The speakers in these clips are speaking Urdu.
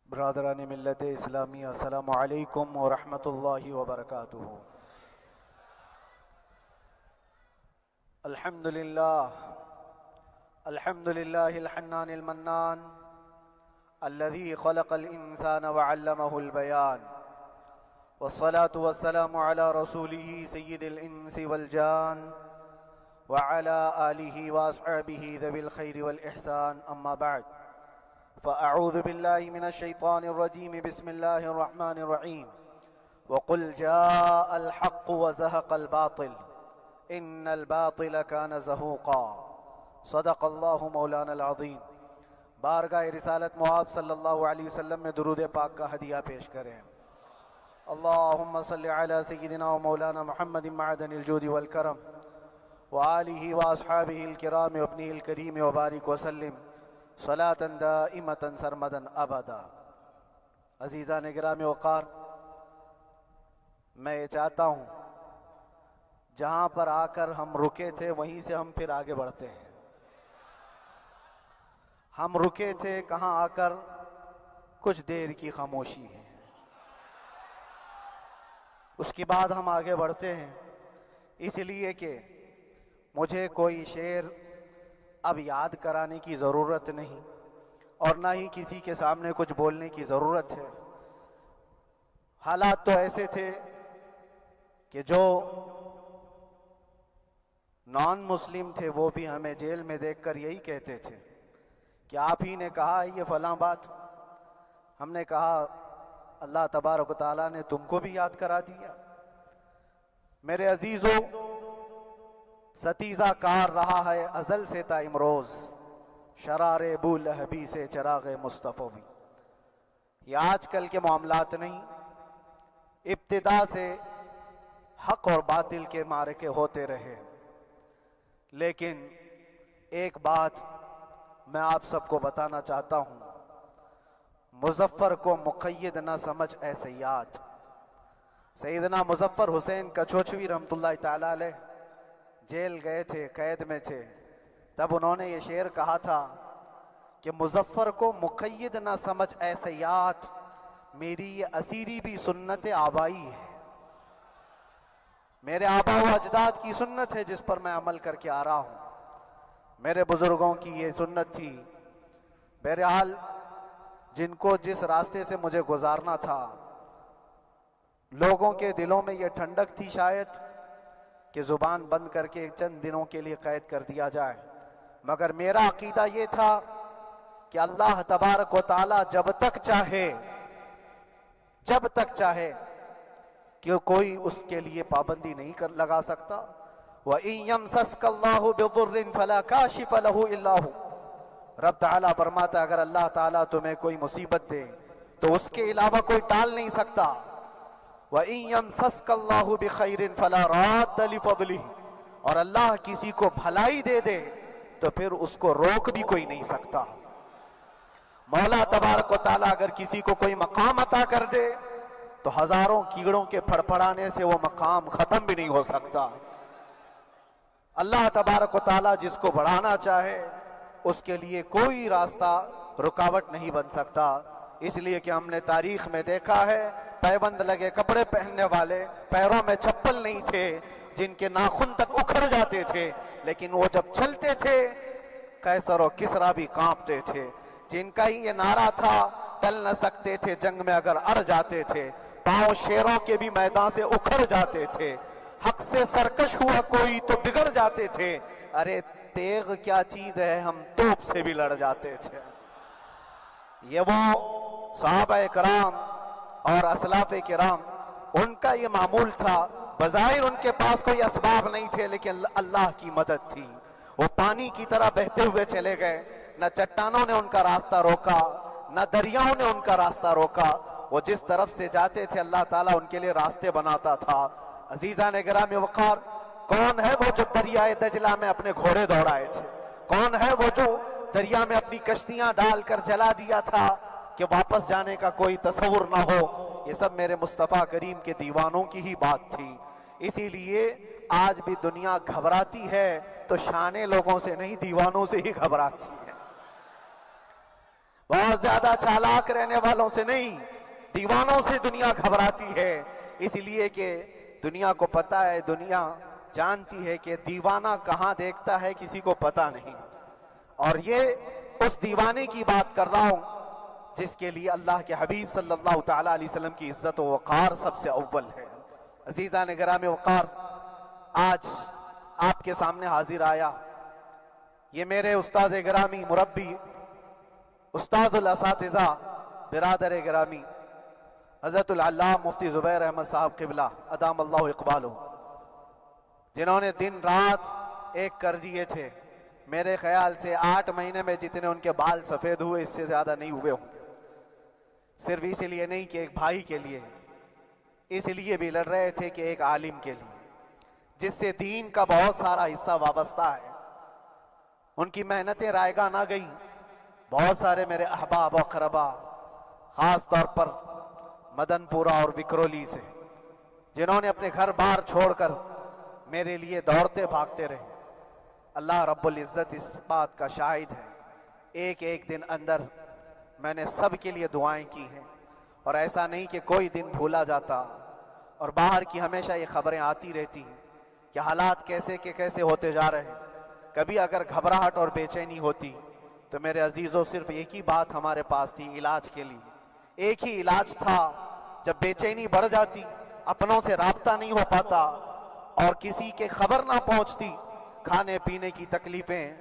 برادران ملت اسلامی، السلام علیکم ورحمۃ اللہ وبرکاتہ۔ الحمد للہ الحنان المنان الذي خلق الانسان وعلمه البيان، والصلاة والسلام على رسوله سید الانس والجان وعلى آلہ واصحابہ ذوی الخیر والاحسان، اما بعد فأعوذ بالله من الشيطان الرجيم، بسم الله الرحمن الرحيم، وقل جاء الحق وزهق الباطل إن الباطل كان زهوقا، صدق الله مولانا العظیم۔ بارگاہ رسالت معاب صلی اللہ علیہ وسلم میں درود پاک کا ہدیہ پیش کریں۔ اللہم صلی علی سیدنا و مولانا محمد معدن الجود والکرم وآلہ واصحابہ الکرام وابنہ الکریم وبارک وسلم صلاة دائمة سرمدا ابدا۔ عزیزان گرامی وقار، میں یہ چاہتا ہوں جہاں پر آ کر ہم رکے تھے وہیں سے ہم پھر آگے بڑھتے ہیں۔ ہم رکے تھے کہاں آ کر؟ کچھ دیر کی خاموشی ہے، اس کے بعد ہم آگے بڑھتے ہیں، اس لیے کہ مجھے کوئی شعر اب یاد کرانے کی ضرورت نہیں اور نہ ہی کسی کے سامنے کچھ بولنے کی ضرورت ہے۔ حالات تو ایسے تھے کہ جو نان مسلم تھے وہ بھی ہمیں جیل میں دیکھ کر یہی کہتے تھے کہ آپ ہی نے کہا یہ فلاں بات۔ ہم نے کہا اللہ تبارک و تعالیٰ نے تم کو بھی یاد کرا دیا۔ میرے عزیزو، ستیزہ کار رہا ہے ازل سے تا امروز، شرار ابو لہبی سے چراغ مصطفی بھی۔ یہ آج کل کے معاملات نہیں، ابتدا سے حق اور باطل کے معرکے ہوتے رہے۔ لیکن ایک بات میں آپ سب کو بتانا چاہتا ہوں، مظفر کو مقید نہ سمجھ اے سیاد۔ سیدنا مظفر حسین کچھوچھوی رحمت اللہ تعالیٰ علیہ جیل گئے تھے، قید میں تھے، تب انہوں نے یہ شعر کہا تھا کہ مظفر کو مقید نہ سمجھ اے سیاد، میری یہ اسیری بھی سنت آبائی ہے۔ میرے آبا و اجداد کی سنت ہے جس پر میں عمل کر کے آ رہا ہوں، میرے بزرگوں کی یہ سنت تھی۔ بہرحال جن کو جس راستے سے مجھے گزارنا تھا، لوگوں کے دلوں میں یہ ٹھنڈک تھی شاید کہ زبان بند کر کے چند دنوں کے لیے قید کر دیا جائے، مگر میرا عقیدہ یہ تھا کہ اللہ تبارک و تعالی جب تک چاہے کہ کوئی اس کے لیے پابندی نہیں لگا سکتا۔ وَإِن يَمْسَسْكَ اللَّهُ بِضُرٍّ فَلَا كَاشِفَ لَهُ إِلَّا هُوَ۔ رب تعالیٰ فرماتا ہے اگر اللہ تعالیٰ تمہیں کوئی مصیبت دے تو اس کے علاوہ کوئی ٹال نہیں سکتا۔ وَإِن يَمْسَسْكَ اللَّهُ بِخَيْرٍ فَلَا رَادَّ لِفَضْلِهِ، اور اللہ کسی کو بھلائی دے دے تو پھر اس کو روک بھی کوئی نہیں سکتا۔ مولا تبارک و تعالیٰ اگر کسی کو کوئی مقام عطا کر دے تو ہزاروں کیڑوں کے پھڑپڑانے سے وہ مقام ختم بھی نہیں ہو سکتا۔ اللہ تبارک و تعالیٰ جس کو بڑھانا چاہے اس کے لیے کوئی راستہ رکاوٹ نہیں بن سکتا۔ اس لیے کہ ہم نے تاریخ میں دیکھا ہے پیبند لگے کپڑے پہننے والے، پیروں میں چپل نہیں تھے، جن کے ناخن تک اکھڑ جاتے تھے، لیکن وہ جب چلتے تھے قیصر و کسریٰ بھی کانپتے تھے۔ جن کا ہی یہ نعرہ تھا ٹل نہ سکتے تھے جنگ میں اگر اڑ جاتے تھے، پاؤں شیروں کے بھی میدان سے اکھڑ جاتے تھے، حق سے سرکش ہوا کوئی تو بگڑ جاتے تھے، ارے تیغ کیا چیز ہے ہم توپ سے بھی لڑ جاتے تھے۔ یہ وہ صحابہ کرام اور اسلاف کرام، ان کا یہ معمول تھا۔ بظاہر ان کے پاس کوئی اسباب نہیں تھے لیکن اللہ کی مدد تھی، وہ پانی کی طرح بہتے ہوئے چلے گئے، نہ چٹانوں نے ان کا راستہ روکا، نہ دریاؤں نے ان کا راستہ روکا، وہ جس طرف سے جاتے تھے اللہ تعالیٰ ان کے لیے راستے بناتا تھا۔ عزیزان گرامی وقار، کون ہے وہ جو دریائے دجلہ میں اپنے گھوڑے دوڑائے تھے؟ کون ہے وہ جو دریا میں اپنی کشتیاں ڈال کر جلا دیا تھا کہ واپس جانے کا کوئی تصور نہ ہو؟ یہ سب میرے مصطفیٰ کریم کے دیوانوں کی ہی بات تھی۔ اسی لیے آج بھی دنیا گھبراتی ہے تو شانے لوگوں سے نہیں، دیوانوں سے ہی گھبراتی ہے۔ بہت زیادہ چالاک رہنے والوں سے نہیں، دیوانوں سے دنیا گھبراتی ہے، اس لیے کہ دنیا کو پتا ہے، دنیا جانتی ہے کہ دیوانہ کہاں دیکھتا ہے کسی کو پتا نہیں۔ اور یہ اس دیوانے کی بات کر رہا ہوں جس کے لیے اللہ کے حبیب صلی اللہ تعالیٰ علیہ وسلم کی عزت و وقار سب سے اول ہے۔ عزیزان گرامی وقار، آج آپ کے سامنے حاضر آیا، یہ میرے استاد گرامی، مربی، استاذ الاساتذہ، برادر گرامی حضرت العلامہ مفتی زبیر احمد صاحب قبلہ ادام اللہ اقبالہ، جنہوں نے دن رات ایک کر دیے تھے۔ میرے خیال سے 8 مہینے میں جتنے ان کے بال سفید ہوئے اس سے زیادہ نہیں ہوئے ہوں گے، صرف اس لیے نہیں کہ ایک بھائی کے لیے، اس لیے بھی لڑ رہے تھے کہ ایک عالم کے لیے جس سے دین کا بہت سارا حصہ وابستہ ہے۔ ان کی محنتیں رائگاں نہ گئیں۔ بہت سارے میرے احباب و اقربا، خاص طور پر مدن پورہ اور وکرولی سے، جنہوں نے اپنے گھر بار چھوڑ کر میرے لیے دوڑتے بھاگتے رہے، اللہ رب العزت اس بات کا شاہد ہے، ایک ایک دن اندر میں نے سب کے لیے دعائیں کی ہیں، اور ایسا نہیں کہ کوئی دن بھولا جاتا۔ اور باہر کی ہمیشہ یہ خبریں آتی رہتی ہیں کہ حالات کیسے کے کیسے ہوتے جا رہے ہیں۔ کبھی اگر گھبراہٹ اور بے چینی ہوتی تو میرے عزیزوں صرف ایک ہی بات ہمارے پاس تھی علاج کے لیے، ایک ہی علاج تھا۔ جب بے چینی بڑھ جاتی، اپنوں سے رابطہ نہیں ہو پاتا اور کسی کے خبر نہ پہنچتی، کھانے پینے کی تکلیفیں،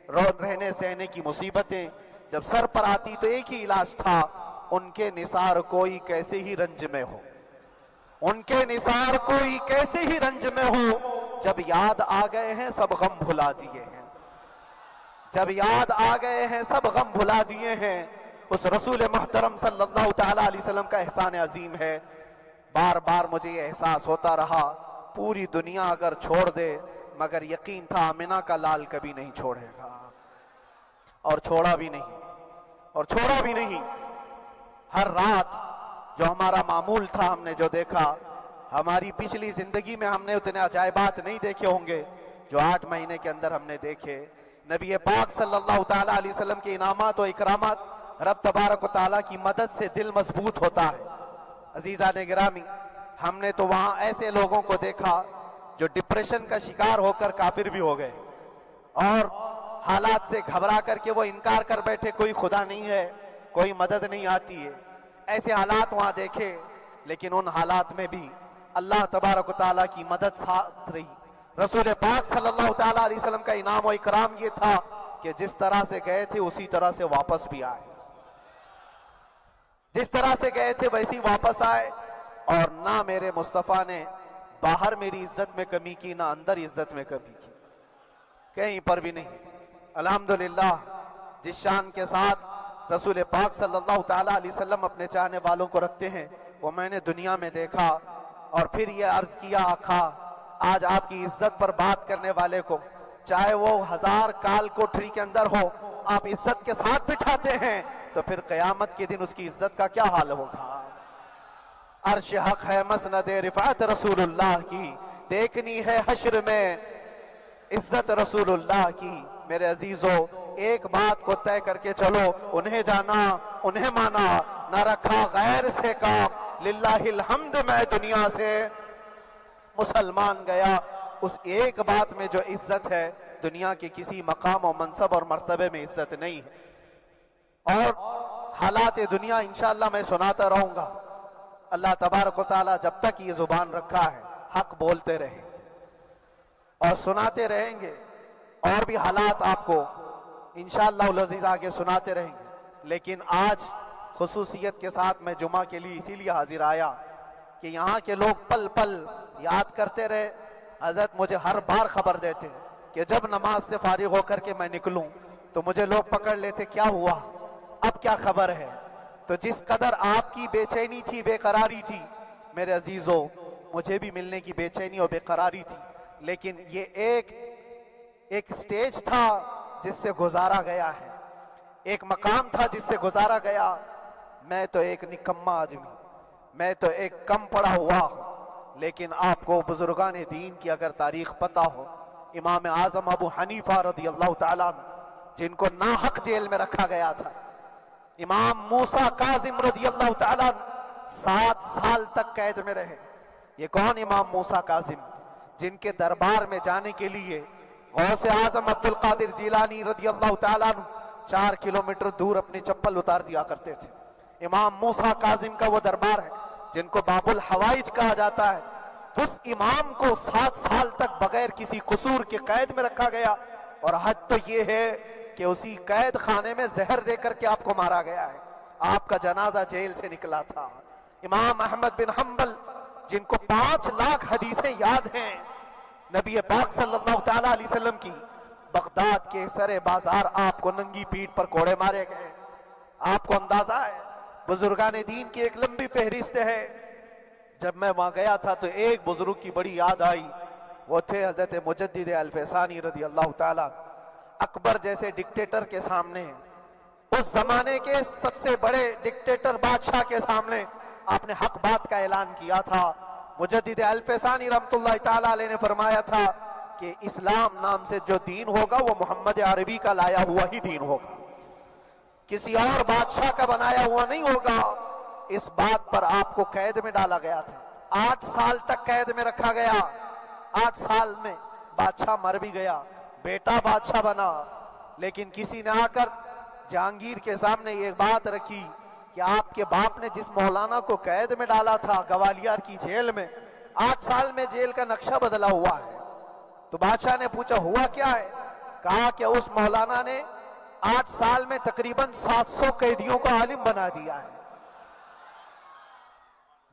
رہنے سہنے کی مصیبتیں جب سر پر آتی تو ایک ہی علاج تھا، ان کے نثار کوئی کیسے ہی رنج میں ہو، ان کے نثار کوئی کیسے ہی رنج میں ہو، جب یاد آ گئے ہیں سب غم بھلا دیے ہیں، جب یاد آ گئے ہیں سب غم بھلا دیے ہیں۔ اس رسول محترم صلی اللہ تعالیٰ علیہ وسلم کا احسان عظیم ہے۔ بار بار مجھے یہ احساس ہوتا رہا، پوری دنیا اگر چھوڑ دے مگر یقین تھا آمنہ کا لال کبھی نہیں چھوڑے گا، اور چھوڑا بھی نہیں، اور چھوڑا بھی نہیں۔ ہر رات جو ہمارا معمول تھا، ہم نے جو دیکھا، ہماری پچھلی زندگی میں ہم نے اتنے عجائبات نہیں دیکھے ہوں گے جو 8 مہینے کے اندر ہم نے دیکھے۔ نبی پاک صلی اللہ تعالیٰ علیہ وسلم کے انعامات و اکرامات، رب تبارک و تعالیٰ کی مدد سے دل مضبوط ہوتا ہے۔ عزیزان گرامی، ہم نے تو وہاں ایسے لوگوں کو دیکھا جو ڈپریشن کا شکار ہو کر کافر بھی ہو گئے، اور حالات سے گھبرا کر کے وہ انکار کر بیٹھے، کوئی خدا نہیں ہے، کوئی مدد نہیں آتی ہے۔ ایسے حالات وہاں دیکھے، لیکن ان حالات میں بھی اللہ تبارک و تعالیٰ کی مدد ساتھ رہی۔ رسول پاک صلی اللہ تعالیٰ علیہ وسلم کا انعام و اکرام یہ تھا کہ جس طرح سے گئے تھے اسی طرح سے واپس بھی آئے، جس طرح سے گئے تھے ویسی واپس آئے، اور نہ میرے مصطفیٰ نے باہر میری عزت میں کمی کی، نہ اندر عزت میں کمی کی، کہیں پر بھی نہیں۔ الحمدللہ، جس شان کے ساتھ رسول پاک صلی اللہ تعالیٰ علیہ وسلم اپنے چاہنے والوں کو رکھتے ہیں، وہ میں نے دنیا میں دیکھا۔ اور پھر یہ عرض کیا، آقا آج آپ کی عزت پر بات کرنے والے کو چاہے وہ 1000 کال کوٹری کے اندر ہو، آپ عزت کے ساتھ بٹھاتے ہیں، تو پھر قیامت کے دن اس کی عزت کا کیا حال ہوگا؟ عرش حق ہے مسند رفعت رسول اللہ کی، دیکھنی ہے حشر میں عزت رسول اللہ کی۔ میرے عزیزو، ایک بات کو طے کر کے چلو، انہیں جانا انہیں مانا، نہ رکھا غیر سے کام، للہ الحمد میں دنیا سے مسلمان گیا۔ اس ایک بات میں جو عزت ہے، دنیا کے کسی مقام و منصب اور مرتبے میں عزت نہیں ہے۔ اور حالات دنیا انشاءاللہ میں سناتا رہوں گا۔ اللہ تبارک و تعالیٰ جب تک یہ زبان رکھا ہے، حق بولتے رہیں گے اور سناتے رہیں گے، اور بھی حالات آپ کو انشاءاللہ العزیز آگے سناتے رہیں گے۔ لیکن آج خصوصیت کے ساتھ میں جمعہ کے لیے اسی لیے حاضر آیا کہ یہاں کے لوگ پل پل یاد کرتے رہے۔ حضرت مجھے ہر بار خبر دیتے کہ جب نماز سے فارغ ہو کر کے میں نکلوں تو مجھے لوگ پکڑ لیتے، کیا ہوا، اب کیا خبر ہے؟ تو جس قدر آپ کی بے چینی تھی، بے قراری تھی، میرے عزیزو، مجھے بھی ملنے کی بے چینی اور بے قراری تھی، لیکن یہ ایک سٹیج تھا جس سے گزارا گیا ہے، ایک مقام تھا جس سے گزارا گیا۔ میں تو ایک نکما آدمی، میں تو ایک کم پڑا ہوا ہوں، لیکن آپ کو بزرگان دین کی اگر تاریخ پتہ ہو، امام اعظم ابو حنیفہ رضی اللہ تعالیٰ عنہ، جن کو ناحق جیل میں رکھا گیا تھا، امام موسیٰ کاظم رضی اللہ تعالیٰ 7 سال تک قید میں رہے۔ یہ کون امام موسیٰ کاظم؟ جن کے دربار میں جانے کے لیے غوث اعظم عبد القادر جیلانی رضی اللہ تعالیٰ 4 کلومیٹر دور اپنی چپل اتار دیا کرتے تھے۔ امام موسیٰ کاظم کا وہ دربار ہے جن کو باب الحوائج کہا جاتا ہے۔ اس امام کو 7 سال تک بغیر کسی قصور کے قید میں رکھا گیا، اور حد تو یہ ہے کہ اسی قید خانے میں زہر دے کر کے آپ کو مارا گیا ہے۔ آپ کا جنازہ جیل سے نکلا تھا۔ امام احمد بن حنبل جن کو 5 لاکھ حدیثیں یاد ہیں نبی پاک صلی اللہ تعالیٰ علیہ وسلم کی، بغداد کے سر بازار آپ کو ننگی پیٹھ پر کوڑے مارے گئے۔ آپ کو اندازہ ہے بزرگان دین کی ایک لمبی فہرست ہے۔ جب میں وہاں گیا تھا تو ایک بزرگ کی بڑی یاد آئی، وہ تھے حضرت مجدد الفسانی رضی اللہ تعالیٰ۔ اکبر جیسے ڈکٹیٹر کے سامنے، اس زمانے کے سب سے بڑے ڈکٹیٹر بادشاہ کے سامنے آپ نے حق بات کا اعلان کیا تھا۔ مجدد الفسانی رحمت اللہ تعالیٰ علیہ نے فرمایا تھا کہ اسلام نام سے جو دین ہوگا وہ محمد عربی کا لایا ہوا ہی دین ہوگا، کسی اور بادشاہ کا بنایا ہوا نہیں ہوگا۔ اس بات پر آپ کو قید میں ڈالا گیا تھا، 8 سال تک قید میں رکھا گیا۔ 8 سال میں بادشاہ مر بھی گیا، بیٹا بادشاہ بنا، لیکن کسی نے آ کر جہانگیر کے سامنے یہ بات رکھی کہ آپ کے باپ نے جس مولانا کو قید میں ڈالا تھا گوالیار کی جیل میں، 8 سال میں جیل کا نقشہ بدلا ہوا ہے۔ تو بادشاہ نے پوچھا ہوا کیا ہے؟ کہا کہ اس مولانا نے 8 سال میں تقریباً 700 قیدیوں کو عالم بنا دیا ہے۔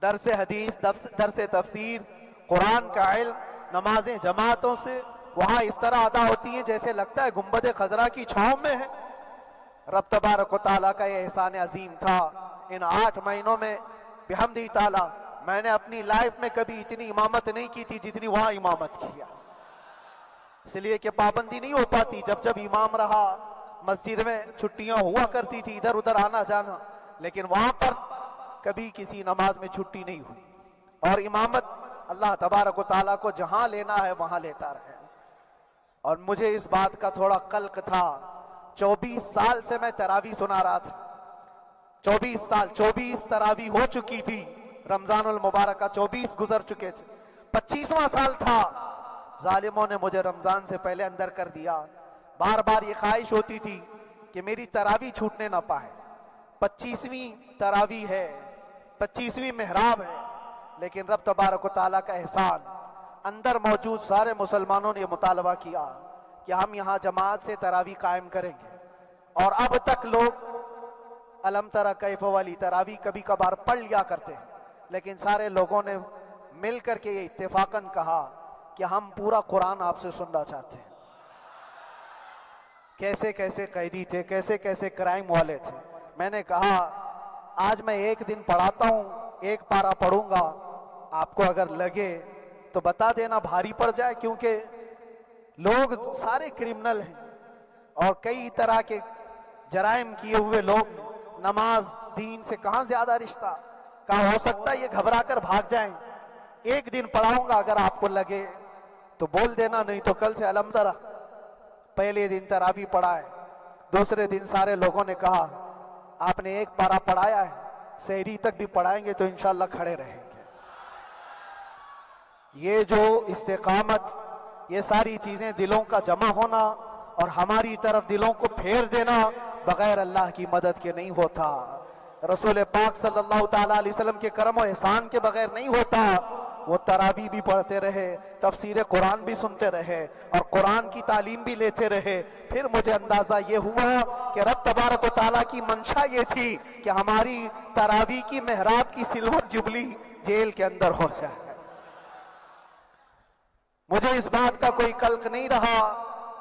درس حدیث، درس تفسیر، قرآن کا علم، نمازیں جماعتوں سے وہاں اس طرح ادا ہوتی ہیں جیسے لگتا ہے گنبد خضرا کی چھاؤں میں ہے۔ رب تبارک و تعالیٰ کا یہ احسان عظیم تھا۔ ان 8 مہینوں میں بحمدہ تعالیٰ میں نے اپنی لائف میں کبھی اتنی امامت نہیں کی تھی جتنی وہاں امامت کیا، اس لیے کہ پابندی نہیں ہو پاتی۔ جب جب امام رہا مسجد میں چھٹیاں ہوا کرتی تھی، ادھر ادھر آنا جانا، لیکن وہاں پر کبھی کسی نماز میں چھٹی نہیں ہوئی۔ اور امامت اللہ تبارک و تعالیٰ کو جہاں لینا ہے وہاں لیتا رہے۔ اور مجھے اس بات کا تھوڑا قلق تھا، 24 سال سے میں تراویح سنا رہا تھا، 24 سال، 24 تراویح ہو چکی تھی، رمضان المبارکہ 24 گزر چکے تھے، 25واں سال تھا، ظالموں نے مجھے رمضان سے پہلے اندر کر دیا۔ بار بار یہ خواہش ہوتی تھی کہ میری تراویح چھوٹنے نہ پائے، 25ویں تراویح ہے، 25ویں محراب ہے، لیکن رب تبارک و تعالیٰ کا احسان، اندر موجود سارے مسلمانوں نے یہ مطالبہ کیا کہ ہم یہاں جماعت سے تراویح قائم کریں گے۔ اور اب تک لوگ الم تری کیف والی تراویح کبھی کبھار پڑھ لیا کرتے ہیں، لیکن سارے لوگوں نے مل کر کے یہ اتفاقاً کہا کہ ہم پورا قرآن آپ سے سننا چاہتے ہیں۔ کیسے کیسے قیدی تھے، کیسے کیسے کرائم والے تھے۔ میں نے کہا آج میں ایک دن پڑھاتا ہوں، ایک پارہ پڑھوں گا، آپ کو اگر لگے تو بتا دینا، بھاری پڑ جائے، کیونکہ لوگ سارے کرمنل ہیں اور کئی طرح کے جرائم کیے ہوئے لوگ ہیں۔ نماز دین سے کہاں زیادہ رشتہ، کہاں ہو سکتا ہے یہ گھبرا کر بھاگ جائیں۔ ایک دن پڑھاؤں گا، اگر آپ کو لگے تو بول دینا، نہیں تو کل سے الحمد للہ۔ پہلے دن تراویح پڑھا ہے، دوسرے دن سارے لوگوں نے کہا آپ نے ایک پارہ پڑھایا ہے، سحری تک بھی پڑھائیں گے تو انشاءاللہ کھڑے رہیں گے۔ یہ جو استقامت، یہ ساری چیزیں دلوں کا جمع ہونا اور ہماری طرف دلوں کو پھیر دینا بغیر اللہ کی مدد کے نہیں ہوتا، رسول پاک صلی اللہ تعالیٰ علیہ وسلم کے کرم و احسان کے بغیر نہیں ہوتا۔ وہ تراویح بھی پڑھتے رہے، تفسیر قرآن بھی سنتے رہے اور قرآن کی تعلیم بھی لیتے رہے۔ پھر مجھے اندازہ یہ ہوا کہ رب تبارک و تعالیٰ کی منشا یہ تھی کہ ہماری تراویح کی محراب کی سلور جبلی جیل کے اندر ہو جائے۔ مجھے اس بات کا کوئی قلق نہیں رہا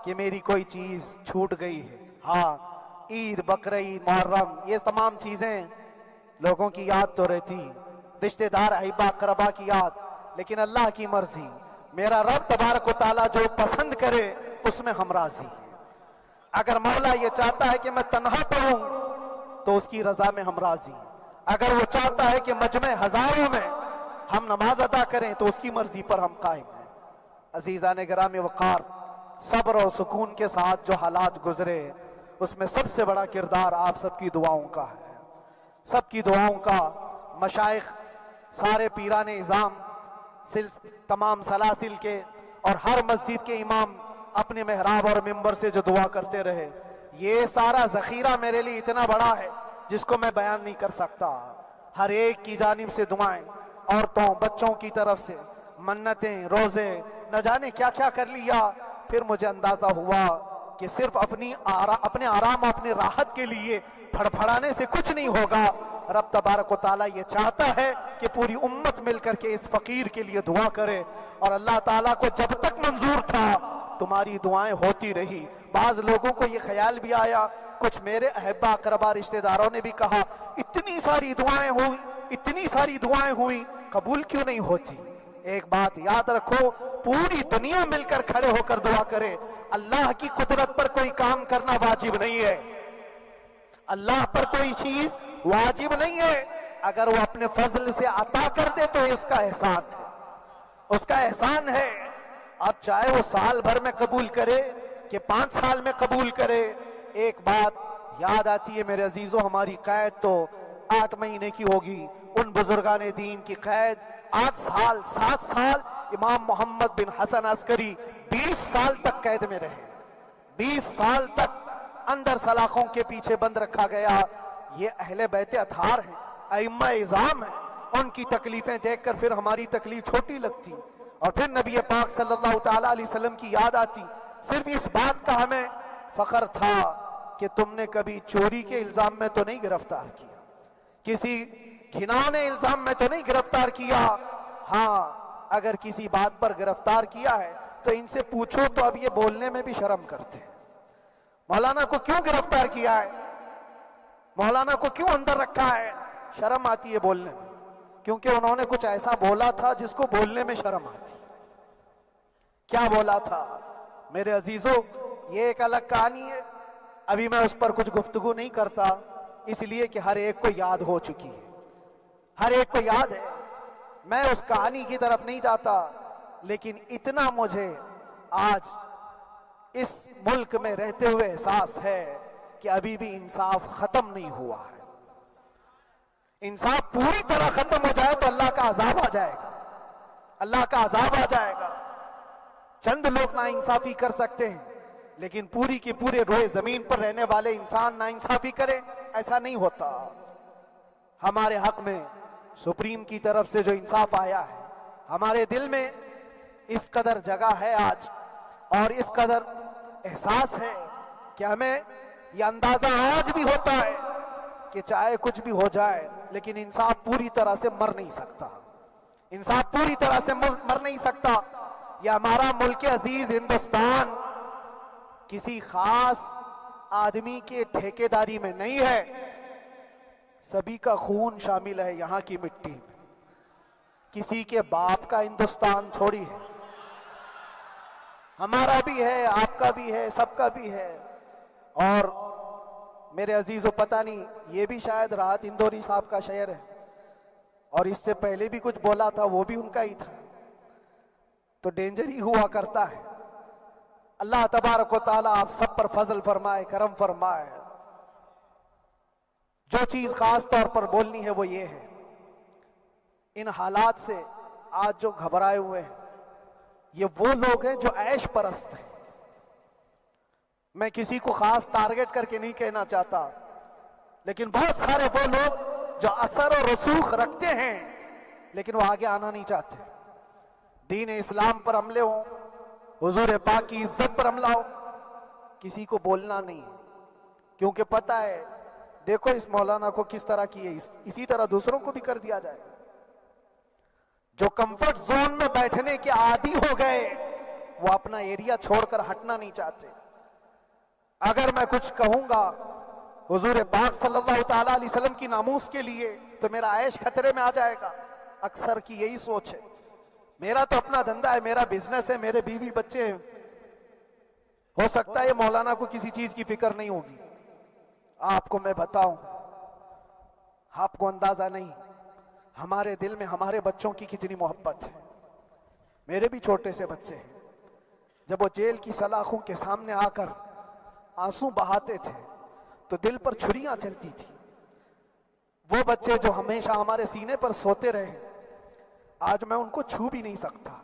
کہ میری کوئی چیز چھوٹ گئی ہے۔ ہاں، عید، بقرعید، محرم، یہ تمام چیزیں لوگوں کی یاد تو رہتی، رشتہ دار، احبا، اقربا کی یاد، لیکن اللہ کی مرضی، میرا رب تبارک و تعالیٰ جو پسند کرے اس میں ہم راضی ہیں۔ اگر مولا یہ چاہتا ہے کہ میں تنہا پڑھوں تو اس کی رضا میں ہم راضی ہیں، اگر وہ چاہتا ہے کہ مجمع ہزاروں میں ہم نماز ادا کریں تو اس کی مرضی پر ہم قائم ہیں۔ عزیزان گرامی وقار، صبر اور سکون کے ساتھ جو حالات گزرے اس میں سب سے بڑا کردار آپ سب کی دعاؤں کا ہے، سب کی دعاؤں کا۔ مشائخ، سارے پیران اعظام، تمام سلاسل کے اور ہر مسجد کے امام اپنے محراب اور منبر سے جو دعا کرتے رہے، یہ سارا ذخیرہ میرے لیے اتنا بڑا ہے جس کو میں بیان نہیں کر سکتا۔ ہر ایک کی جانب سے دعائیں، عورتوں بچوں کی طرف سے منتیں، روزے، نہ جانے کیا کیا کر لیا۔ پھر مجھے اندازہ ہوا کہ صرف اپنے آرام، اپنے راحت کے لیے پھڑپھڑانے سے کچھ نہیں ہوگا۔ رب تبارک و تعالیٰ یہ چاہتا ہے کہ پوری امت مل کر کے اس فقیر کے لیے دعا کرے، اور اللہ تعالیٰ کو جب تک منظور تھا تمہاری دعائیں ہوتی رہی۔ بعض لوگوں کو یہ خیال بھی آیا، کچھ میرے احبا اقربا رشتہ داروں نے بھی کہا اتنی ساری دعائیں ہوئی، اتنی ساری دعائیں ہوئی، قبول کیوں نہیں ہوتی؟ ایک بات یاد رکھو، پوری دنیا مل کر کھڑے ہو کر دعا کرے، اللہ کی قدرت پر کوئی کام کرنا واجب نہیں ہے، اللہ پر کوئی چیز واجب نہیں ہے۔ اگر وہ اپنے فضل سے عطا کر دے تو اس کا احسان ہے، اس کا احسان ہے۔ اب چاہے وہ سال بھر میں قبول کرے کہ 5 سال میں قبول کرے۔ ایک بات یاد آتی ہے میرے عزیزو، ہماری قید تو 8 مہینے کی ہوگی، ان بزرگان دین کی قید 8 سال 7 سال۔ امام محمد بن حسن عسکری 20 سال تک قید میں رہے، 20 سال تک اندر سلاخوں کے پیچھے بند رکھا گیا۔ یہ اہل بیت اطہار ہیں، ائمہ اعظام ہیں، ان کی تکلیفیں دیکھ کر پھر ہماری تکلیف چھوٹی لگتی، اور پھر نبی پاک صلی اللہ تعالیٰ علیہ وسلم کی یاد آتی۔ صرف اس بات کا ہمیں فخر تھا کہ تم نے کبھی چوری کے الزام میں تو نہیں گرفتار کیا، کسی گھناؤنے الزام میں تو نہیں گرفتار کیا۔ ہاں اگر کسی بات پر گرفتار کیا ہے تو ان سے پوچھو تو اب یہ بولنے میں بھی شرم کرتے ہیں، مولانا کو کیوں گرفتار کیا ہے، مولانا کو کیوں اندر رکھا ہے؟ شرم آتی ہے بولنے میں، کیونکہ انہوں نے کچھ ایسا بولا تھا جس کو بولنے میں شرم آتی۔ کیا بولا تھا میرے عزیزو؟ یہ ایک الگ کہانی ہے، ابھی میں اس پر کچھ گفتگو نہیں کرتا، اس لیے کہ ہر ایک کو یاد ہو چکی ہے، ہر ایک کو یاد ہے، میں اس کہانی کی طرف نہیں جاتا۔ لیکن اتنا مجھے آج اس ملک میں رہتے ہوئے احساس ہے کہ ابھی بھی انصاف ختم نہیں ہوا ہے۔ انصاف پوری طرح ختم ہو جائے تو اللہ کا عذاب آ جائے گا، اللہ کا عذاب آ جائے گا۔ چند لوگ نا انصافی کر سکتے ہیں، لیکن پوری کی پورے روئے زمین پر رہنے والے انسان نا انصافی کرے، ایسا نہیں ہوتا۔ ہمارے حق میں سپریم کی طرف سے جو انصاف آیا ہے، ہمارے دل میں اس قدر جگہ ہے آج، اور اس قدر احساس ہے کہ ہمیں یہ اندازہ آج بھی ہوتا ہے کہ چاہے کچھ بھی ہو جائے لیکن انصاف پوری طرح سے مر نہیں سکتا، انصاف پوری طرح سے مر نہیں سکتا۔ یہ ہمارا ملک عزیز ہندوستان کسی خاص آدمی کے ٹھیکیداری میں نہیں ہے، سبھی کا خون شامل ہے یہاں کی مٹی میں، کسی کے باپ کا ہندوستان تھوڑی ہے، ہمارا بھی ہے، آپ کا بھی ہے، سب کا بھی ہے۔ اور میرے عزیزو پتہ نہیں، یہ بھی شاید راحت اندوری صاحب کا شعر ہے، اور اس سے پہلے بھی کچھ بولا تھا، وہ بھی ان کا ہی تھا، تو ڈینجر ہی ہوا کرتا ہے۔ اللہ تبارک و تعالیٰ آپ سب پر فضل فرمائے، کرم فرمائے۔ جو چیز خاص طور پر بولنی ہے وہ یہ ہے، ان حالات سے آج جو گھبرائے ہوئے ہیں یہ وہ لوگ ہیں جو عیش پرست ہیں۔ میں کسی کو خاص ٹارگٹ کر کے نہیں کہنا چاہتا، لیکن بہت سارے وہ لوگ جو اثر و رسوخ رکھتے ہیں لیکن وہ آگے آنا نہیں چاہتے، دین اسلام پر حملے ہوں، حضور پاک کی عزت پر حملہ ہو، کسی کو بولنا نہیں، کیونکہ پتہ ہے دیکھو اس مولانا کو کس طرح کی ہے، اسی طرح دوسروں کو بھی کر دیا جائے۔ جو کمفرٹ زون میں بیٹھنے کے عادی ہو گئے وہ اپنا ایریا چھوڑ کر ہٹنا نہیں چاہتے۔ اگر میں کچھ کہوں گا حضور پاک صلی اللہ تعالیٰ علیہ وسلم کی ناموس کے لیے تو میرا عیش خطرے میں آ جائے گا، اکثر کی یہی سوچ ہے۔ میرا تو اپنا دھندا ہے، میرا بزنس ہے، میرے بیوی بچے ہیں، ہو سکتا ہے مولانا کو کسی چیز کی فکر نہیں ہوگی۔ آپ کو میں بتاؤں، آپ کو اندازہ نہیں ہمارے دل میں ہمارے بچوں کی کتنی محبت ہے۔ میرے بھی چھوٹے سے بچے ہیں، جب وہ جیل کی سلاخوں کے سامنے آ کر آنسو بہاتے تھے تو دل پر چھریاں چلتی تھی. وہ بچے جو ہمیشہ ہمارے سینے پر سوتے رہے, آج میں ان کو چھو بھی نہیں سکتا.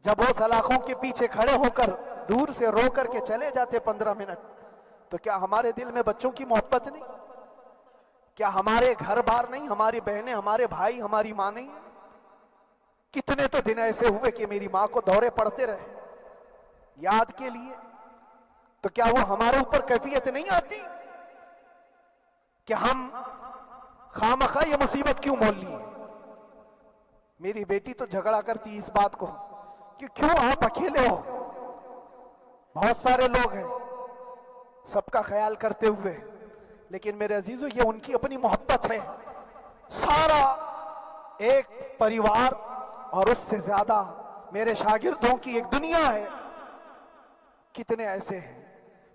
جب وہ سلاخوں کے پیچھے کھڑے ہو کر دور سے رو کر کے چلے جاتے 15 منٹ, تو کیا ہمارے دل میں بچوں کی محبت نہیں؟ کیا ہمارے گھر بار نہیں, ہماری بہنیں, ہمارے بھائی, ہماری ماں نہیں؟ کتنے تو دن ایسے ہوئے کہ میری ماں کو دورے پڑتے رہے یاد کے لیے. تو کیا وہ ہمارے اوپر کیفیت نہیں آتی کہ ہم خامخواہ یہ مصیبت کیوں مول لیے؟ میری بیٹی تو جھگڑا کرتی اس بات کو کہ کیوں آپ اکیلے ہو, بہت سارے لوگ ہیں سب کا خیال کرتے ہوئے. لیکن میرے عزیزو, یہ ان کی اپنی محبت ہے. سارا ایک پریوار اور اس سے زیادہ میرے شاگردوں کی ایک دنیا ہے. کتنے ایسے ہیں,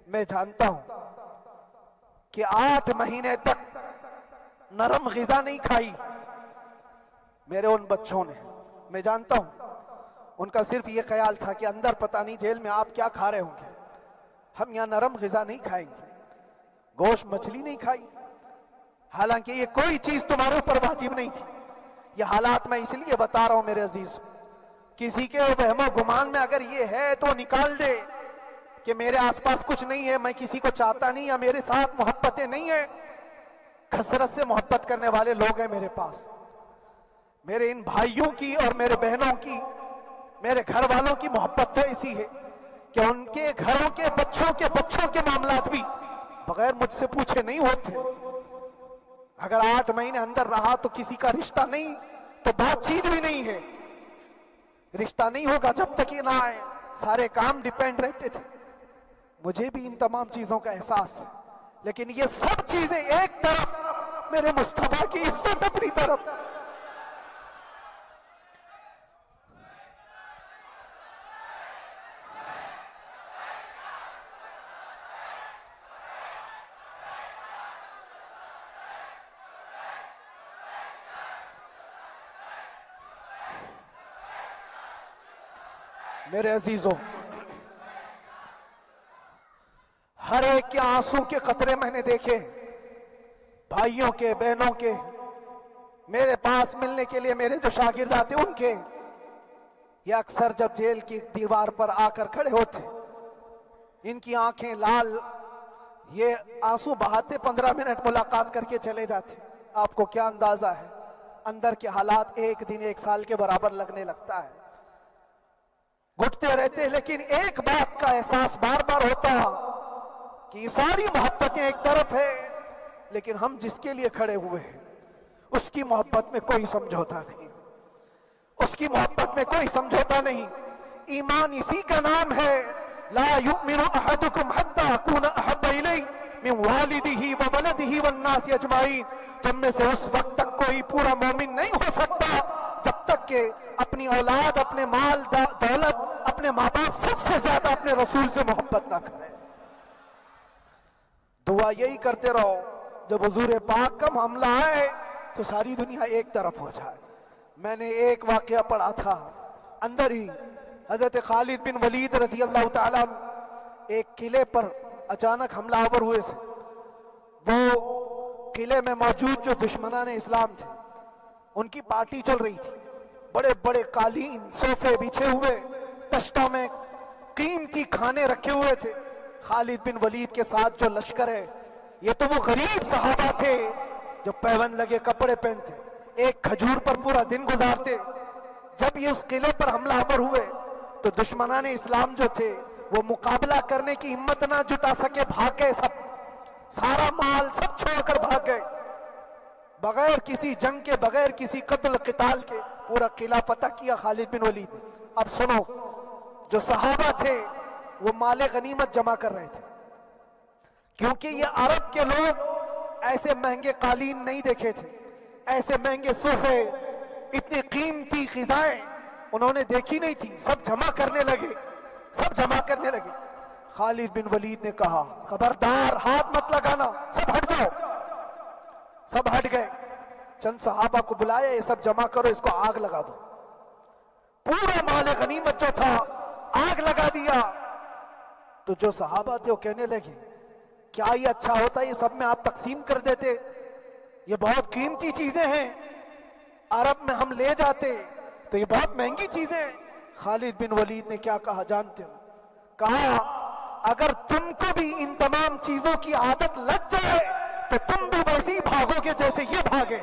میں جانتا ہوں کہ 8 مہینے تک نرم غذا نہیں کھائی میرے ان بچوں نے. میں جانتا ہوں ان کا صرف یہ خیال تھا کہ اندر پتہ نہیں جیل میں آپ کیا کھا رہے ہوں گے, ہم یہاں نرم غذا نہیں کھائیں گے, گوشت مچھلی نہیں کھائی. حالانکہ یہ کوئی چیز تمہارے اوپر واجب نہیں تھی. یہ حالات میں اس لیے بتا رہا ہوں میرے عزیز, کسی کے وہم و گمان میں اگر یہ ہے تو نکال دے کہ میرے آس پاس کچھ نہیں ہے, میں کسی کو چاہتا نہیں, یا میرے ساتھ محبتیں نہیں ہیں. کثرت سے محبت کرنے والے لوگ ہیں میرے پاس. میرے ان بھائیوں کی اور میرے بہنوں کی, میرے گھر والوں کی محبت تو ایسی ہے کہ ان کے گھروں کے بچوں کے معاملات بھی بغیر مجھ سے پوچھے نہیں ہوتے. اگر 8 مہینے اندر رہا تو کسی کا رشتہ نہیں تو بات چیت بھی نہیں ہے. رشتہ نہیں ہوگا جب تک یہ نہ آئے. سارے کام ڈیپینڈ رہتے تھے. مجھے بھی ان تمام چیزوں کا احساس ہے, لیکن یہ سب چیزیں ایک طرف, میرے مصطفیٰ کی عزت اپنی طرف. میرے عزیزوں, ہر ایک کے آنسوں کے قطرے میں نے دیکھے, بھائیوں کے, بہنوں کے. میرے پاس ملنے کے لیے میرے جو شاگرد آتے ان کے, یہ اکثر جب جیل کی دیوار پر آ کر کھڑے ہوتے, ان کی آنکھیں لال, یہ آنسو بہاتے 15 منٹ ملاقات کر کے چلے جاتے. آپ کو کیا اندازہ ہے اندر کے حالات ایک دن 1 سال کے برابر لگنے لگتا ہے. گھٹتے رہتے, لیکن ایک بات کا احساس بار بار ہوتا کہ یہ ساری محبتیں ایک طرف ہے, لیکن ہم جس کے لیے کھڑے ہوئے ہیں اس کی محبت میں کوئی سمجھوتا نہیں, اس کی محبت میں کوئی سمجھوتا نہیں. ایمان اسی کا نام ہے, لا یؤمن احدکم حتی اکون احب الیہ من والدہ وولدہ والناس اجمعین. تم میں سے اس وقت تک کوئی پورا مومن نہیں ہو سکتا جب تک کہ اپنی اولاد, اپنے مال دولت, اپنے ماں باپ, سب سے زیادہ اپنے رسول سے محبت نہ کرے. دعا یہی کرتے رہو جب حضور پاک کا معاملہ آئے تو ساری دنیا ایک طرف ہو جائے. میں نے ایک واقعہ پڑھا تھا اندر ہی, حضرت خالد بن ولید رضی اللہ تعالیٰ ایک قلعے پر اچانک حملہ آور ہوئے تھے. وہ قلعے میں موجود جو دشمنان اسلام تھے ان کی پارٹی چل رہی تھی. بڑے بڑے قالین, صوفے بچھے ہوئے, تشتوں میں قیمتی کھانے رکھے ہوئے تھے. خالد بن ولید کے ساتھ جو لشکر ہے, یہ تو وہ غریب صحابہ تھے جو پیون لگے کپڑے پہنتے, ایک کھجور پر پورا دن گزارتے. جب یہ اس قلعے پر حملہ آور ہوئے تو دشمنان اسلام جو تھے وہ مقابلہ کرنے کی ہمت نہ جٹا سکے, بھاگ گئے. سارا مال سب چھوڑ کر بھاگ گئے, بغیر کسی جنگ کے, بغیر کسی قتل قتال کے پورا قلعہ فتح کیا خالد بن ولید. اب سنو, جو صحابہ تھے وہ مال غنیمت جمع کر رہے تھے, کیونکہ یہ عرب کے لوگ ایسے مہنگے قالین نہیں دیکھے تھے, ایسے مہنگے صوفے, اتنی قیمتی غذائیں انہوں نے دیکھی نہیں تھی. سب جمع کرنے لگے. خالد بن ولید نے کہا, خبردار, ہاتھ مت لگانا, سب ہٹ جاؤ. سب ہٹ گئے. چند صحابہ کو بلایا, یہ سب جمع کرو, اس کو آگ لگا دو. پورا مال غنیمت جو تھا آگ لگا دیا. تو جو صحابہ تھے وہ کہنے لگے, کیا یہ اچھا ہوتا یہ سب میں آپ تقسیم کر دیتے؟ یہ بہت قیمتی چیزیں ہیں، عرب میں ہم لے جاتے تو یہ بہت مہنگی چیزیں ہیں۔ خالد بن ولید نے کیا کہا جانتے ہو؟ کہا اگر تم کو بھی ان تمام چیزوں کی عادت لگ جائے تو تم بھی ویسے ہی بھاگو گے جیسے یہ بھاگے۔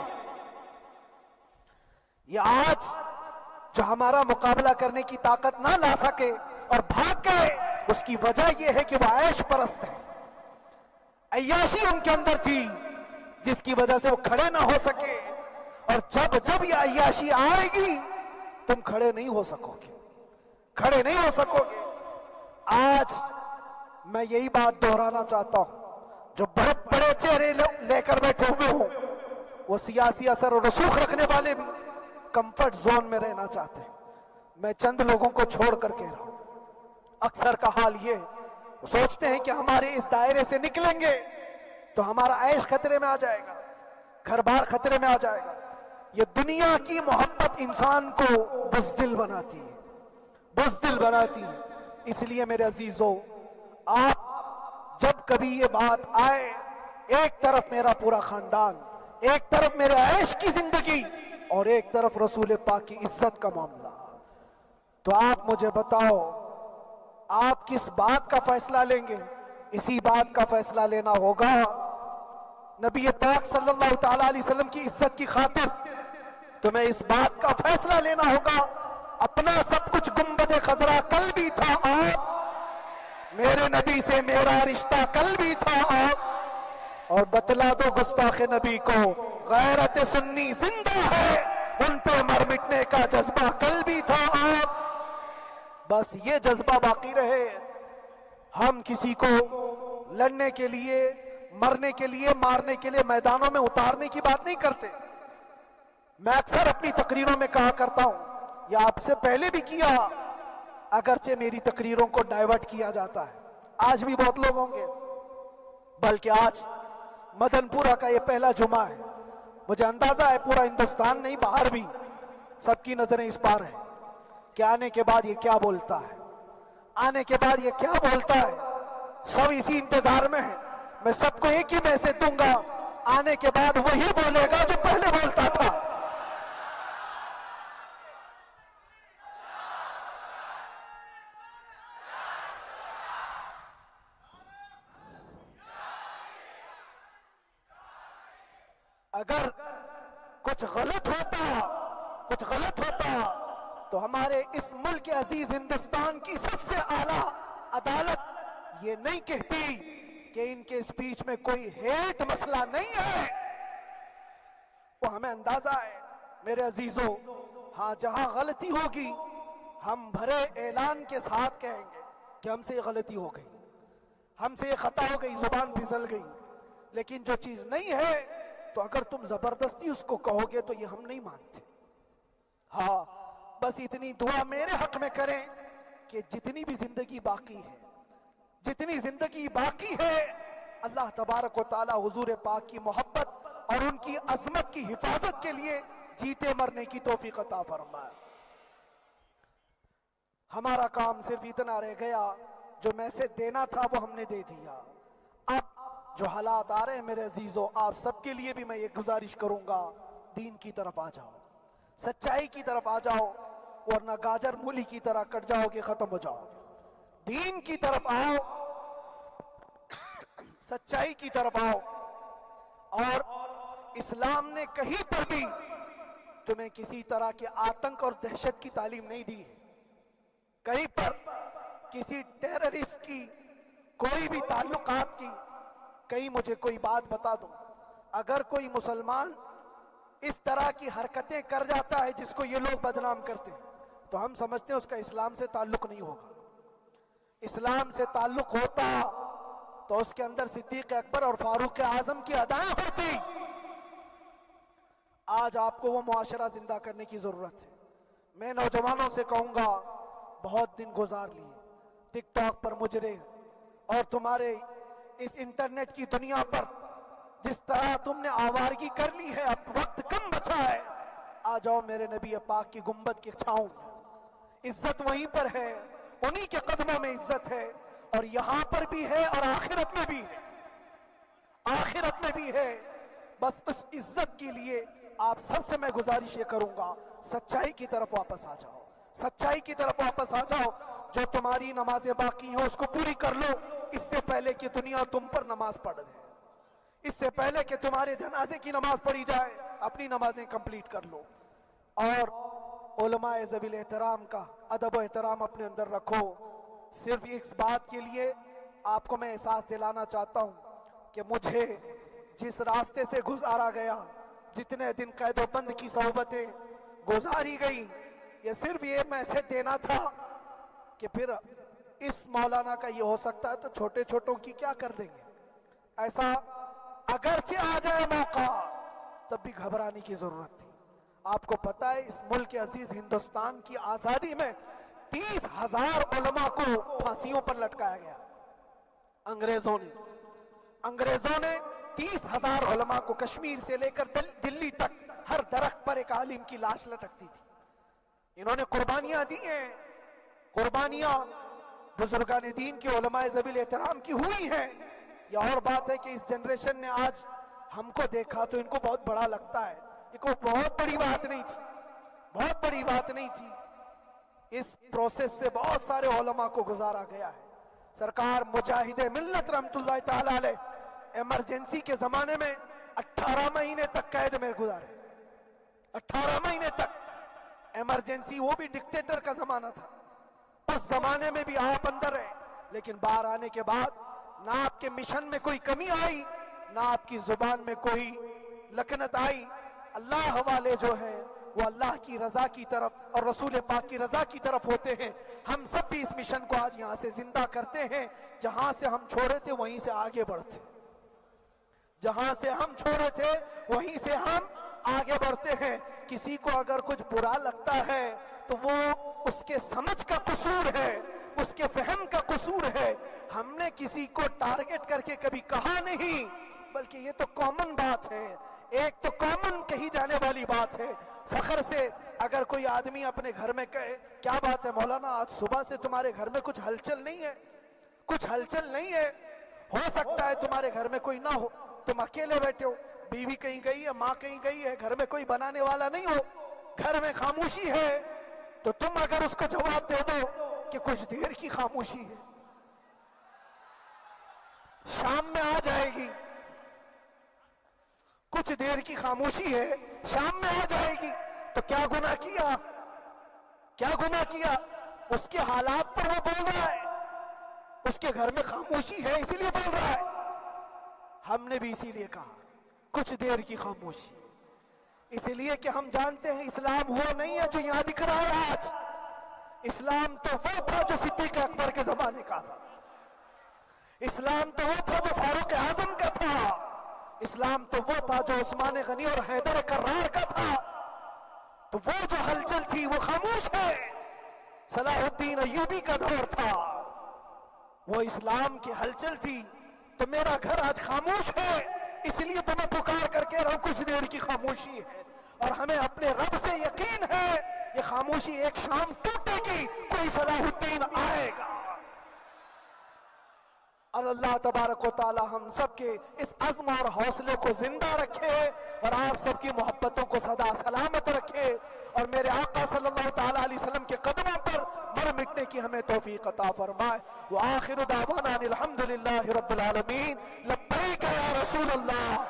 یہ آج جو ہمارا مقابلہ کرنے کی طاقت نہ لا سکے اور بھاگ گئے، اس کی وجہ یہ ہے کہ وہ عیش پرست ہے، عیاشی ان کے اندر تھی جس کی وجہ سے وہ کھڑے نہ ہو سکے، اور جب یہ عیاشی آئے گی تم کھڑے نہیں ہو سکو گے، کھڑے نہیں ہو سکو گے۔ آج میں یہی بات دہرانا چاہتا ہوں، جو بہت بڑے چہرے لے کر بیٹھے ہوئے ہوں، وہ سیاسی اثر اور رسوخ رکھنے والے بھی کمفرٹ زون میں رہنا چاہتے ہیں۔ میں چند لوگوں کو چھوڑ کر کہہ رہا ہوں، اکثر کا حال یہ وہ سوچتے ہیں کہ ہمارے اس دائرے سے نکلیں گے تو ہمارا عیش خطرے میں آ جائے گا، گھر بار خطرے میں آ جائے گا۔ یہ دنیا کی محبت انسان کو بزدل بناتی ہے، بزدل بناتی ہے۔ اس لیے میرے عزیزو، آپ جب کبھی یہ بات آئے، ایک طرف میرا پورا خاندان، ایک طرف میرے عیش کی زندگی اور ایک طرف رسول پاک کی عزت کا معاملہ، تو آپ مجھے بتاؤ آپ کس بات کا فیصلہ لیں گے؟ اسی بات کا فیصلہ لینا ہوگا نبی پاک صلی اللہ تعالیٰ علیہ وسلم کی عزت کی خاطر تمہیں اس بات کا فیصلہ لینا ہوگا۔ اپنا سب کچھ گنبد خضرا کل بھی تھا آپ، میرے نبی سے میرا رشتہ کل بھی تھا آپ، اور بتلا دو گستاخ نبی کو غیرت سنی زندہ ہے، ان پہ مر مٹنے کا جذبہ کل بھی تھا آپ۔ بس یہ جذبہ باقی رہے۔ ہم کسی کو لڑنے کے لیے، مرنے کے لیے، مارنے کے لیے میدانوں میں اتارنے کی بات نہیں کرتے۔ میں اکثر اپنی تقریروں میں کہا کرتا ہوں، یا آپ سے پہلے بھی کیا، اگرچہ میری تقریروں کو ڈائیورٹ کیا جاتا ہے، آج بھی بہت لوگ ہوں گے، بلکہ آج مدن پورہ کا یہ پہلا جمعہ ہے، مجھے اندازہ ہے پورا ہندوستان نہیں باہر بھی سب کی نظریں اس پار ہیں کہ آنے کے بعد یہ کیا بولتا ہے، آنے کے بعد یہ کیا بولتا ہے۔ سب اسی انتظار میں ہیں۔ میں سب کو ایک ہی میسج دوں گا، آنے کے بعد وہی بولے گا جو پہلے بولتا تھا۔ اگر کچھ غلط ہوتا تو ہمارے اس ملک عزیز ہندوستان کی سب سے اعلیٰ عدالت یہ نہیں کہتی کہ ان کے اسپیچ میں کوئی ہیٹ مسئلہ نہیں ہے۔ وہ ہمیں اندازہ ہے میرے عزیزوں، ہاں جہاں غلطی ہوگی ہم بھرے اعلان کے ساتھ کہیں گے کہ ہم سے یہ غلطی ہو گئی، ہم سے یہ خطا ہو گئی، زبان پھسل گئی۔ لیکن جو چیز نہیں ہے تو اگر تم زبردستی اس کو کہو گے تو یہ ہم نہیں مانتے۔ ہاں بس اتنی دعا میرے حق میں کریں کہ جتنی بھی زندگی باقی ہے، جتنی زندگی باقی ہے، اللہ تبارک و تعالی حضور پاک کی محبت اور ان کی عظمت کی حفاظت کے لیے جیتے مرنے کی توفیق عطا فرمائے۔ ہمارا کام صرف اتنا رہ گیا، جو میسج دینا تھا وہ ہم نے دے دیا۔ اب جو حالات آ رہے ہیں میرے عزیزوں، آپ سب کے لیے بھی میں یہ گزارش کروں گا، دین کی طرف آ جاؤ، سچائی کی طرف آ جاؤ، ورنہ گاجر مولی کی طرح کٹ جاؤ گے، ختم ہو جاؤ گے۔ دین کی طرف آؤ، سچائی کی طرف آؤ۔ اور اسلام نے کہیں پر بھی تمہیں کسی طرح کے آتنک اور دہشت کی تعلیم نہیں دی ہے، کہیں پر کسی ٹیررسٹ کی کوئی بھی تعلقات کی۔ کہیں مجھے کوئی بات بتا دو، اگر کوئی مسلمان اس طرح کی حرکتیں کر جاتا ہے جس کو یہ لوگ بدنام کرتے ہیں، تو ہم سمجھتے ہیں اس کا اسلام سے تعلق نہیں ہوگا۔ اسلام سے تعلق ہوتا تو اس کے اندر صدیق اکبر اور فاروق اعظم کی ادائیں ہوتی۔ آج آپ کو وہ معاشرہ زندہ کرنے کی ضرورت ہے۔ میں نوجوانوں سے کہوں گا، بہت دن گزار لیے ٹک ٹاک پر مجرے، اور تمہارے اس انٹرنیٹ کی دنیا پر جس طرح تم نے آوارگی کر لی ہے، اب وقت کم بچا ہے۔ آ جاؤ میرے نبی پاک کی گنبد کی چھاؤں میں، عزت وہیں پر ہے، انہی کے قدموں میں عزت ہے، اور یہاں پر بھی ہے اور آخرت میں بھی ہے۔ آخرت میں بھی ہے. بس اس عزت کے لیے آپ سب سے میں گزارش یہ کروں گا، سچائی کی طرف واپس آ جاؤ، سچائی کی طرف واپس آ جاؤ. جو تمہاری نمازیں باقی ہیں اس کو پوری کر لو، اس سے پہلے کہ دنیا تم پر نماز پڑھ دے، اس سے پہلے کہ تمہارے جنازے کی نماز پڑھی جائے اپنی نمازیں کمپلیٹ کر لو. اور علماء ذوی الاحترام کا ادب و احترام اپنے اندر رکھو. صرف اس بات کے لیے آپ کو میں احساس دلانا چاہتا ہوں کہ مجھے جس راستے سے گزارا گیا، جتنے دن قید و بند کی صحبتیں گزاری گئی، یہ صرف یہ میسج دینا تھا کہ پھر اس مولانا کا یہ ہو سکتا ہے تو چھوٹے چھوٹوں کی کیا کر دیں گے. ایسا اگرچہ آ جائے موقع تب بھی گھبرانے کی ضرورت تھی. آپ کو پتا ہے اس ملک عزیز ہندوستان کی آزادی میں 30,000 علماء کو پھانسیوں پر لٹکایا گیا. انگریزوں نے 30,000 علماء کو کشمیر سے لے کر دلی تک ہر درخت پر ایک عالم کی لاش لٹکتی تھی. انہوں نے قربانیاں دی ہیں، قربانیاں بزرگان دین کے علماء ذوی الاحترام کی ہوئی ہیں. یہ اور بات ہے کہ اس جنریشن نے آج ہم کو دیکھا تو ان کو بہت بڑا لگتا ہے. یہ کوئی بہت بڑی بات نہیں تھی، بہت بڑی بات نہیں تھی. اس پروسیس سے بہت سارے علماء کو گزارا گیا ہے. سرکار مجاہد ملت رحمت اللہ تعالی علیہ ایمرجنسی کے زمانے میں 18 مہینے تک قید میں گزارے. 18 مہینے تک ایمرجنسی، وہ بھی ڈکٹیٹر کا زمانہ تھا. اس زمانے میں بھی آپ اندر رہے، لیکن باہر آنے کے بعد نہ آپ کے مشن میں کوئی کمی آئی، نہ آپ کی زبان میں کوئی لکنت آئی. اللہ والے جو ہیں وہ اللہ کی رضا کی طرف اور رسول پاک کی رضا کی طرف ہوتے ہیں. ہم سب بھی اس مشن کو آج یہاں سے زندہ کرتے ہیں. جہاں سے ہم چھوڑے تھے وہیں سے آگے بڑھتے، جہاں سے ہم چھوڑے تھے وہیں سے ہم آگے بڑھتے ہیں. کسی کو اگر کچھ برا لگتا ہے تو وہ اس کے سمجھ کا قصور ہے، اس کے فہم کا قصور ہے. ہم نے کسی کو ٹارگٹ کر کے کبھی کہا نہیں، بلکہ یہ تو کامن بات ہے، ایک تو کامن کہی جانے والی بات ہے. فخر سے اگر کوئی آدمی اپنے گھر میں کہے کیا بات ہے مولانا آج صبح سے تمہارے گھر میں کچھ ہلچل نہیں ہے، کچھ ہلچل نہیں ہے. ہو سکتا ہے تمہارے گھر میں کوئی نہ ہو، تم اکیلے بیٹھے ہو، بیوی کہیں گئی ہے، ماں کہیں گئی ہے، گھر میں کوئی بنانے والا نہیں ہو، گھر میں خاموشی ہے، تو تم اگر اس کو جواب دے دو کہ کچھ دیر کی خاموشی ہے، شام میں آ جائے گی، کچھ دیر کی خاموشی ہے، شام میں آ جائے گی، تو کیا گناہ کیا؟ کیا گناہ کیا؟ اس کے حالات پر وہ بول رہا ہے، اس کے گھر میں خاموشی ہے اسی لیے بول رہا ہے. ہم نے بھی اسی لیے کہا کچھ دیر کی خاموشی، اس لیے کہ ہم جانتے ہیں اسلام وہ نہیں ہے جو یہاں دکھ رہا ہے آج. اسلام تو وہ تھا جو صدیق اکبر کے زمانے کا تھا، اسلام تو وہ تھا جو فاروق اعظم کا تھا، اسلام تو وہ تھا جو عثمان غنی اور حیدر کرار کا تھا. تو وہ جو ہلچل تھی وہ خاموش ہے. صلاح الدین ایوبی کا دور تھا، وہ اسلام کی ہلچل تھی. تو میرا گھر آج خاموش ہے، اس لیے تو میں پکار کر کے رہا کچھ دیر کی خاموشی ہے. اور ہمیں اپنے رب سے یقین ہے یہ خاموشی ایک شام ٹوٹے گی، کوئی صلاح الدین آئے گا. اور اللہ تبارک و تعالی ہم سب کے اس عزم اور حوصلے کو زندہ رکھے اور آپ سب کی محبتوں کو سدا سلامت رکھے، اور میرے آقا صلی اللہ تعالی علیہ وسلم کے قدموں پر مر مٹنے کی ہمیں توفیق عطا فرمائے. وآخر دعوانا الحمدللہ رب العالمین. لبیک یا رسول اللہ.